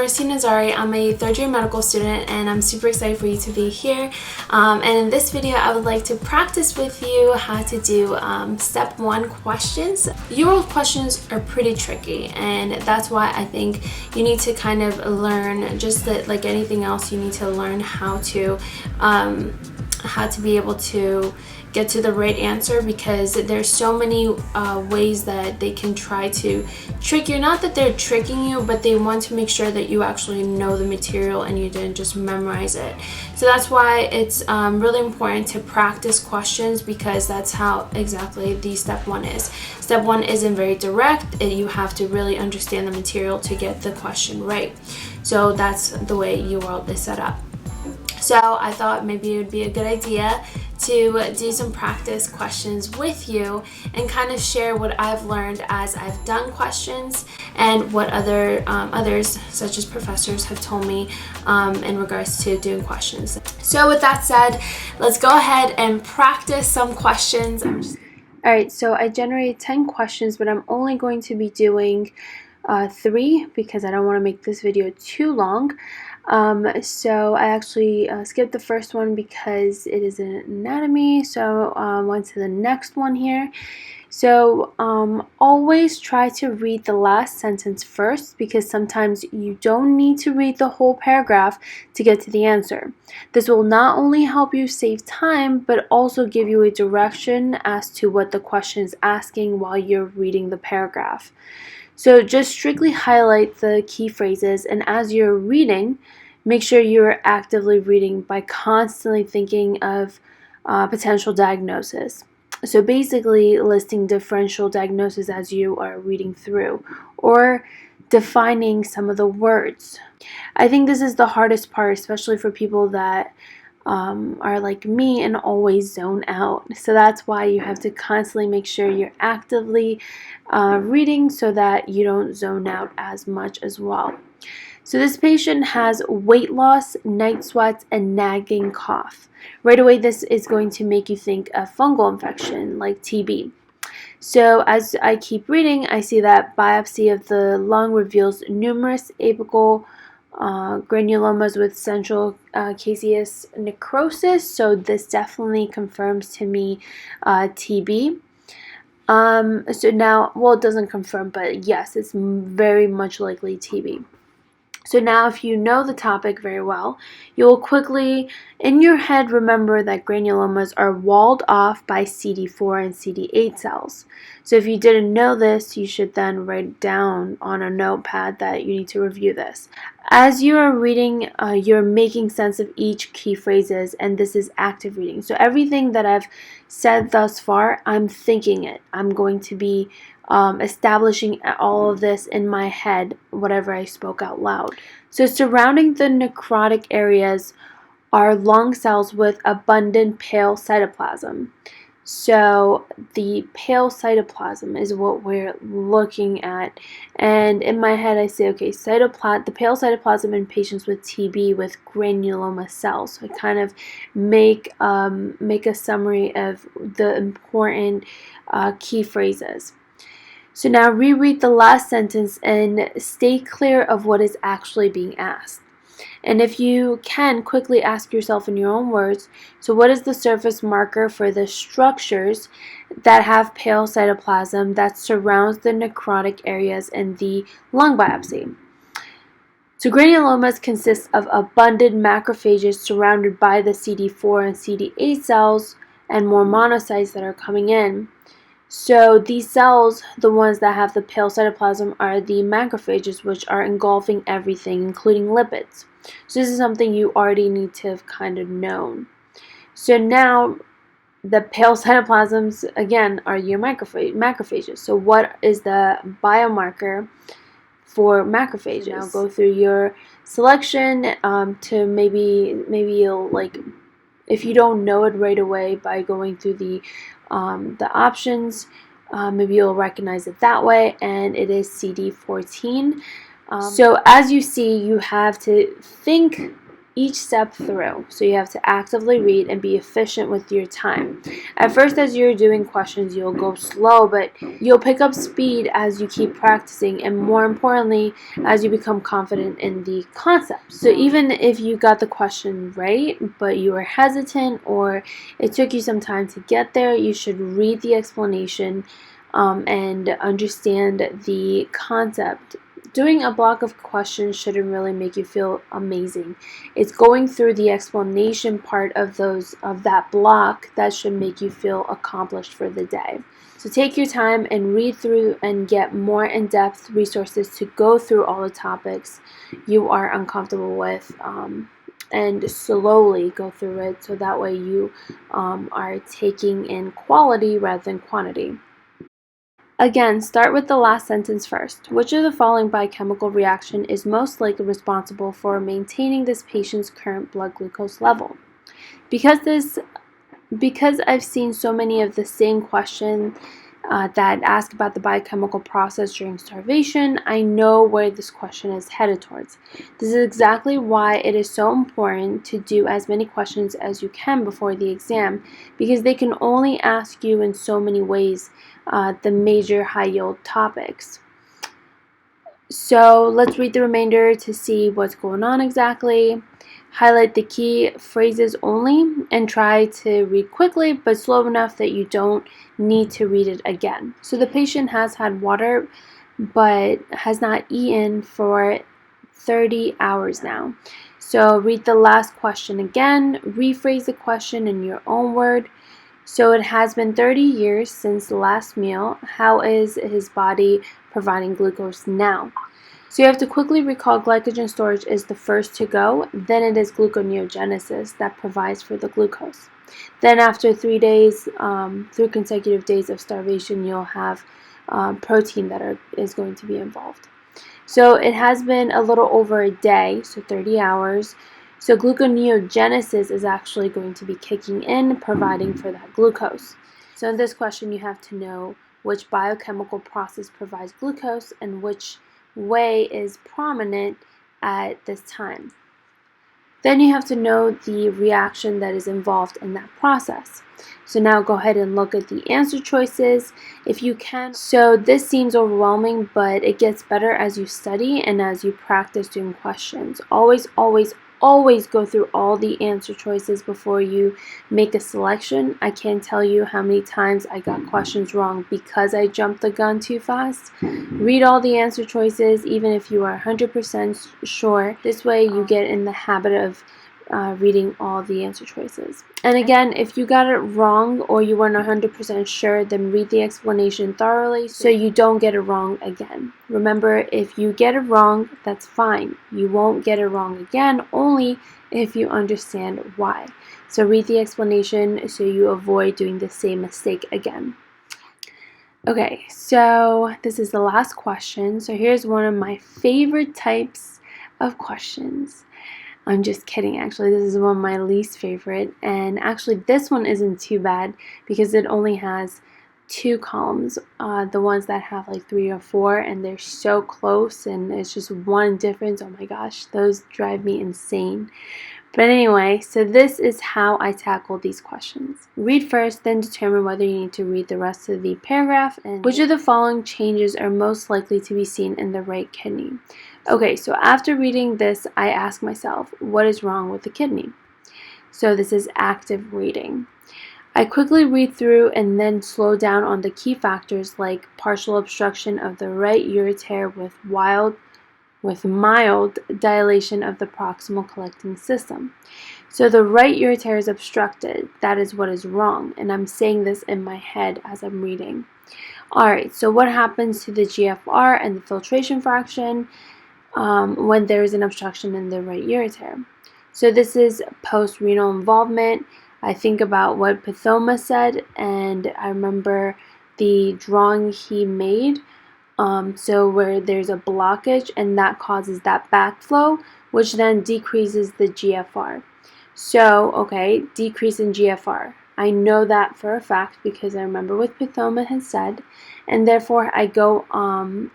Christine Nazari. I'm a third-year medical student and I'm super excited for you to be here. And in this video, I would like to practice with you how to do step 1 questions. UWorld questions are pretty tricky, and that's why I think you need to kind of learn, just that like anything else, you need to learn how to be able to get to the right answer, because there's so many ways that they can try to trick you. Not that they're tricking you, but they want to make sure that you actually know the material and you didn't just memorize it. So that's why it's really important to practice questions, because that's how exactly the step 1 is. Step 1 isn't very direct, and you have to really understand the material to get the question right. So that's the way UWorld is set up. So I thought maybe it would be a good idea to do some practice questions with you and kind of share what I've learned as I've done questions and what others, such as professors, have told me in regards to doing questions. So with that said, let's go ahead and practice some questions. Alright, so I generated 10 questions, but I'm only going to be doing 3 because I don't want to make this video too long. So I actually skipped the first one because it is an anatomy, so went to the next one here. So always try to read the last sentence first, because sometimes you don't need to read the whole paragraph to get to the answer. This will not only help you save time, but also give you a direction as to what the question is asking while you're reading the paragraph. So just strictly highlight the key phrases, and as you're reading, make sure you're actively reading by constantly thinking of potential diagnosis. So basically listing differential diagnosis as you are reading through, or defining some of the words. I think this is the hardest part, especially for people that are like me and always zone out. So that's why you have to constantly make sure you're actively reading so that you don't zone out as much as well. So this patient has weight loss, night sweats, and nagging cough. Right away, this is going to make you think of fungal infection like TB. So as I keep reading, I see that biopsy of the lung reveals numerous apical granulomas with central caseous necrosis. So this definitely confirms to me TB. So now, well, it doesn't confirm, but yes, it's very much likely TB. So now, if you know the topic very well, you will quickly, in your head, remember that granulomas are walled off by CD4 and CD8 cells. So if you didn't know this, you should then write down on a notepad that you need to review this. As you are reading, you're making sense of each key phrases, and this is active reading. So everything that I've said thus far, I'm thinking it. I'm going to be establishing all of this in my head, whatever I spoke out loud. So surrounding the necrotic areas are lung cells with abundant pale cytoplasm. So the pale cytoplasm is what we're looking at, and in my head I say, okay, the pale cytoplasm in patients with TB with granuloma cells. So I kind of make a summary of the important key phrases. So now reread the last sentence and stay clear of what is actually being asked. And if you can, quickly ask yourself in your own words, so what is the surface marker for the structures that have pale cytoplasm that surrounds the necrotic areas in the lung biopsy? So granulomas consist of abundant macrophages surrounded by the CD4 and CD8 cells and more monocytes that are coming in. So these cells, the ones that have the pale cytoplasm, are the macrophages, which are engulfing everything, including lipids. So this is something you already need to have kind of known. So now the pale cytoplasms, again, are your macrophages. So what is the biomarker for macrophages? So now go through your selection to maybe you'll, like, if you don't know it right away by going through the options, maybe you'll recognize it that way, and it is CD14. So as you see, you have to think each step through. So you have to actively read and be efficient with your time. At first, as you're doing questions, you'll go slow, but you'll pick up speed as you keep practicing, and more importantly, as you become confident in the concept. So even if you got the question right, but you were hesitant or it took you some time to get there, you should read the explanation and understand the concept. Doing a block of questions shouldn't really make you feel amazing. It's going through the explanation part of that block that should make you feel accomplished for the day. So take your time and read through and get more in-depth resources to go through all the topics you are uncomfortable with, and slowly go through it, so that way you are taking in quality rather than quantity. Again, start with the last sentence first. Which of the following biochemical reaction is most likely responsible for maintaining this patient's current blood glucose level? Because I've seen so many of the same questions that ask about the biochemical process during starvation, I know where this question is headed towards. This is exactly why it is so important to do as many questions as you can before the exam, because they can only ask you in so many ways the major high-yield topics. So let's read the remainder to see what's going on exactly. Highlight the key phrases only and try to read quickly but slow enough that you don't need to read it again. So the patient has had water but has not eaten for 30 hours now. So read the last question again, rephrase the question in your own word. So it has been 30 years since the last meal. How is his body providing glucose now? So you have to quickly recall glycogen storage is the first to go, then it is gluconeogenesis that provides for the glucose. Then after 3 days, 3 consecutive days of starvation, you'll have protein that is going to be involved. So it has been a little over a day, so 30 hours. So gluconeogenesis is actually going to be kicking in, providing for that glucose. So in this question, you have to know which biochemical process provides glucose and which way is prominent at this time. Then you have to know the reaction that is involved in that process. So now go ahead and look at the answer choices if you can. So this seems overwhelming, but it gets better as you study and as you practice doing questions. Always go through all the answer choices before you make a selection. I can't tell you how many times I got questions wrong because I jumped the gun too fast. Read all the answer choices even if you are 100% sure. This way you get in the habit of reading all the answer choices. And again, if you got it wrong or you weren't 100% sure, then read the explanation thoroughly so you don't get it wrong again. Remember, if you get it wrong, that's fine. You won't get it wrong again, only if you understand why. So read the explanation so you avoid doing the same mistake again. Okay, so this is the last question. So here's one of my favorite types of questions. I'm just kidding, actually. This is one of my least favorite. And actually, this one isn't too bad because it only has 2 columns. The ones that have like 3 or 4, and they're so close, and it's just one difference. Oh my gosh, those drive me insane. But anyway, so this is how I tackle these questions. Read first, then determine whether you need to read the rest of the paragraph, and which of the following changes are most likely to be seen in the right kidney. Okay, so after reading this, I ask myself, what is wrong with the kidney? So this is active reading. I quickly read through and then slow down on the key factors like partial obstruction of the right ureter with mild dilation of the proximal collecting system. So the right ureter is obstructed. That is what is wrong, and I'm saying this in my head as I'm reading. Alright, so what happens to the GFR and the filtration fraction when there is an obstruction in the right ureter? So this is post-renal involvement. I think about what Pathoma said, and I remember the drawing he made. So where there's a blockage, and that causes that backflow, which then decreases the GFR. So, okay, decrease in GFR. I know that for a fact because I remember what Pathoma has said, and therefore I go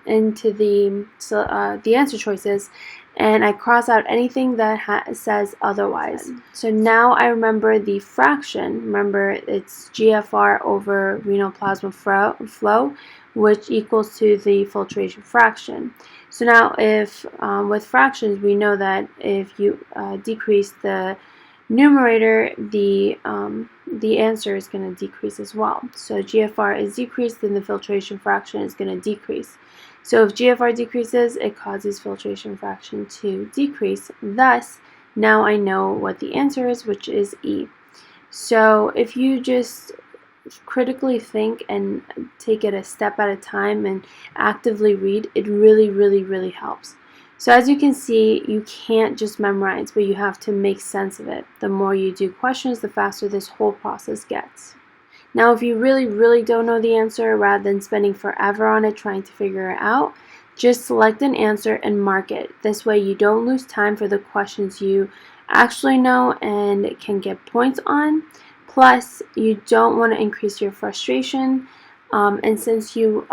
into the answer choices and I cross out anything that says otherwise. So now I remember the fraction. Remember, it's GFR over renal plasma flow, which equals to the filtration fraction. So now if with fractions, we know that if you decrease the numerator, the answer is going to decrease as well. So GFR is decreased, then the filtration fraction is going to decrease. So if GFR decreases, it causes filtration fraction to decrease. Thus, now I know what the answer is, which is E. So if you just critically think and take it a step at a time and actively read, it really helps. So as you can see, you can't just memorize, but you have to make sense of it. The more you do questions, the faster this whole process gets. Now, if you really don't know the answer, rather than spending forever on it trying to figure it out, just select an answer and mark it. This way you don't lose time for the questions you actually know and can get points on. Plus, you don't want to increase your frustration. And since you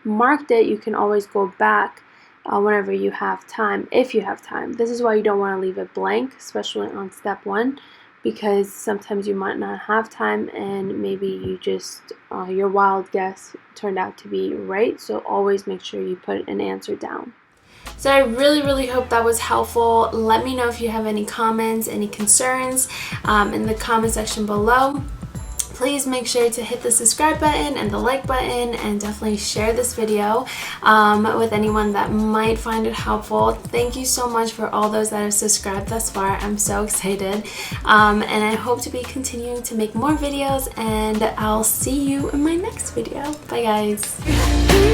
marked it, you can always go back whenever you have time, if you have time. This is why you don't want to leave it blank, especially on step 1. Because sometimes you might not have time and maybe you just, your wild guess turned out to be right. So always make sure you put an answer down. So I really hope that was helpful. Let me know if you have any comments, any concerns in the comment section below. Please make sure to hit the subscribe button and the like button, and definitely share this video with anyone that might find it helpful. Thank you so much for all those that have subscribed thus far. I'm so excited, and I hope to be continuing to make more videos, and I'll see you in my next video. Bye guys.